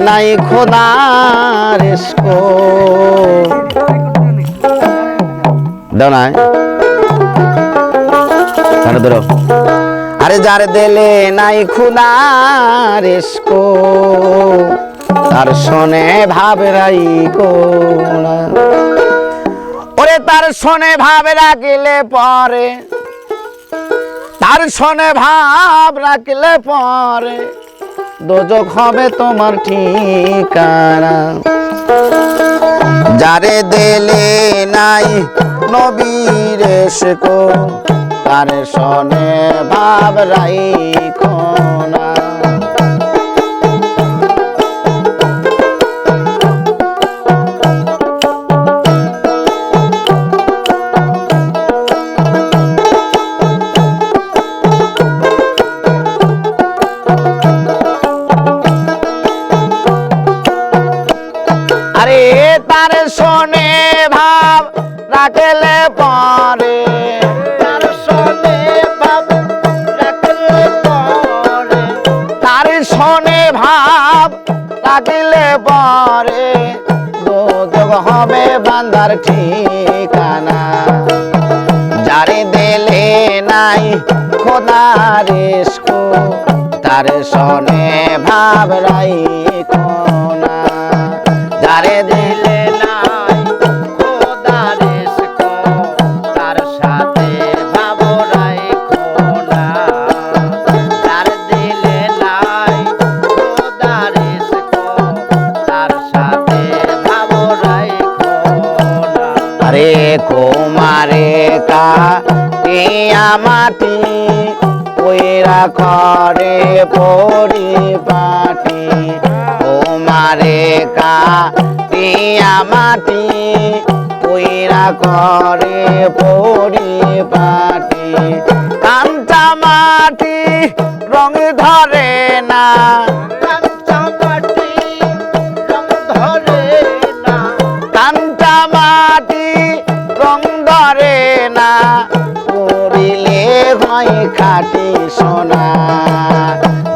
নাই খোদার ইশকো দাও না আরে ধরো আরে যার দিলে নাই খোদার ইশকো তার শোনে ভাব রাইকো না ওরে তার শোনে ভাব রাখিলে পরে তার শোনে ভাব রাখলে পরে দোজখ হবে তোমার ঠিকানা যারে দিলে নাই নবীর ইশকো তার শোনে ভাব রাইখো না আরে তার শোনে ভাব রাখলে পরে তার শোনে ভাব রাখলে পরে তার শোনে ভাব রাখলে পরে দোজখ হবে বান্দার ঠিকানা যারে দিলে নাই খোদার ইশকো তার শোনে ভাব রাইখো না যারে দিলে নাই খোদার ইশকো তার সাথে ভাব রাইখো না যারে দিলে নাই খোদার ইশকো তার সাথে ভাব রাইখো না আরে কুমারে কা টিয়া মাটি ওইরা করে পরিপাটি কুমারে কা টিয়া মাটি ওইরা করে পরিপাটি কাঞ্চা মাটি রং ধরে না কাঞ্চা মাটি রং ধরে না কাঞ্চা মাটি রং ধরে না পড়িলে হয় খাঁটি সোনা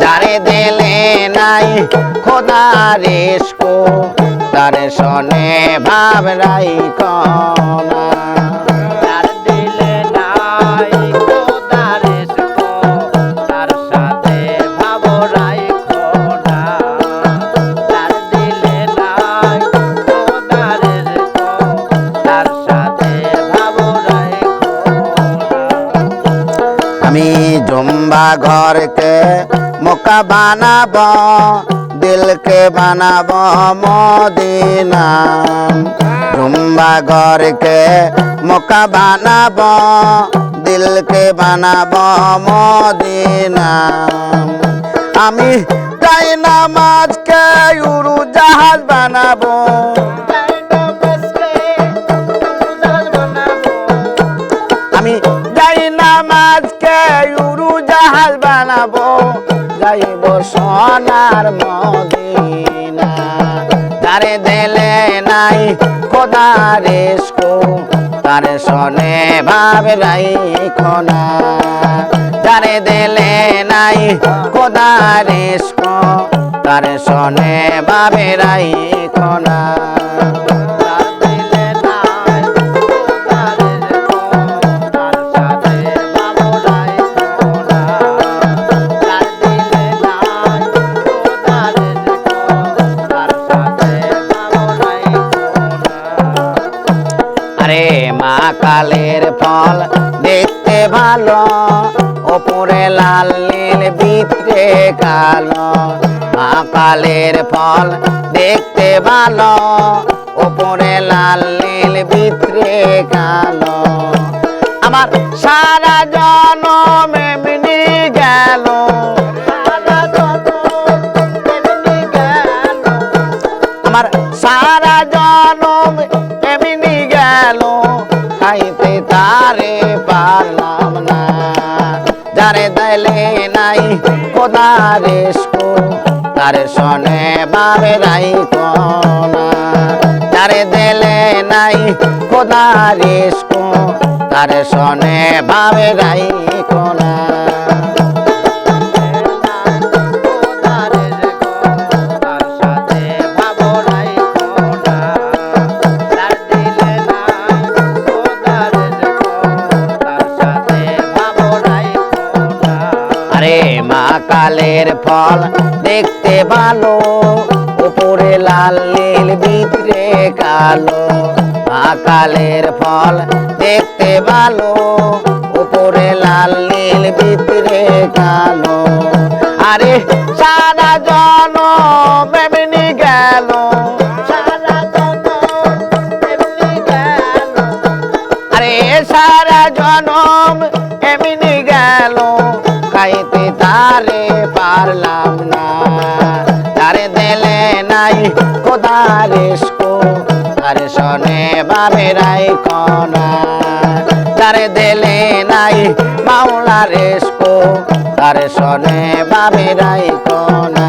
যারে দিলে নাই খোদার ইশকো তার শোনে ভাব রাইখো না যার দিলে নাই খোদার ইশকো তার সাথে ভাব রাইখো না যার দিলে নাই খোদার ইশকো তার সাথে ভাব রাইখো না আমি জুম্বা ঘরকে মক্কা বানাবো দিলকে বানাবো মদিনা জুম্বা ঘরকে মক্কা বানাবো দিলকে বানাবো মদিনা আমি তাই নামাজকে উড়ু জাহাজ বানাবো আমি যাই নামাজকে উড়ু জাহাজ বানাবো যাইব সোনার মদিনা যারে দিলে নাই খোদার ইশকো তার শোনে ভাব রাইখো না যারে দিলে নাই খোদার ইশকো তার শোনে ভাব রাইখো না মা কালের ফল দেখতে ভালো ওপরে লাল নীল ভিতরে কালো মা কালের ফল দেখতে ভালো ওপরে লাল নীল ভিতরে কালো আমার সারা জনম এমনি গেল আমার সারা জনম এমনি গেল খাইতে তারে পারলাম না যারে দিলে নাই খোদার ইশকো তার শোনে ভাব রাইখো না যারে দিলে নাই খোদার ইশকো তার শোনে ভাব রাইখো না তার সাথে কালের ফল দেখতে ভালো, উপরে লাল নীল ভিতরে কালো। কালের ফল দেখতে ভালো, উপরে লাল নীল ভিতরে কালো। আরে সারা জনম এমনি গেল, সারা জনম এমনি গেল। আরে সারা জনম এমনি গেল, খাইতে তারে পারলাম না। তারে দিলে নাই খোদা রেস্কো, তারে শোনে বাবেরাই কনা। তারে দিলে নাই মাওলা রেস্কো, তারে শোনে বাবেরাই কনা।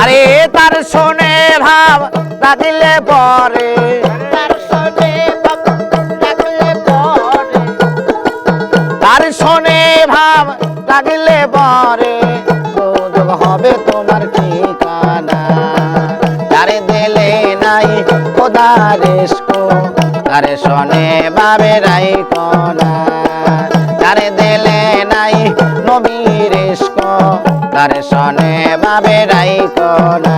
আরে তার শোনে ভাব রাখিলে পরে, তার শোনে ভাব রাখিলে পরে, তার শোনে ভাব রাখিলে পরে যোগ হবে তোমার ঠিকানা। তারে দিলে নাই খোদা রেস্কো, তারে শোনে বাবেরাই কনা। তারে দিলে নাই নবী রেস্কো, তারে শোনে বাবেরাই কনা।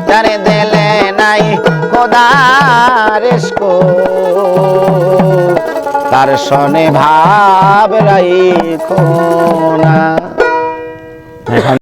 তারে দিলে নাই খোদা রেস্কো, তার শোনে ভাবেরাই কনা।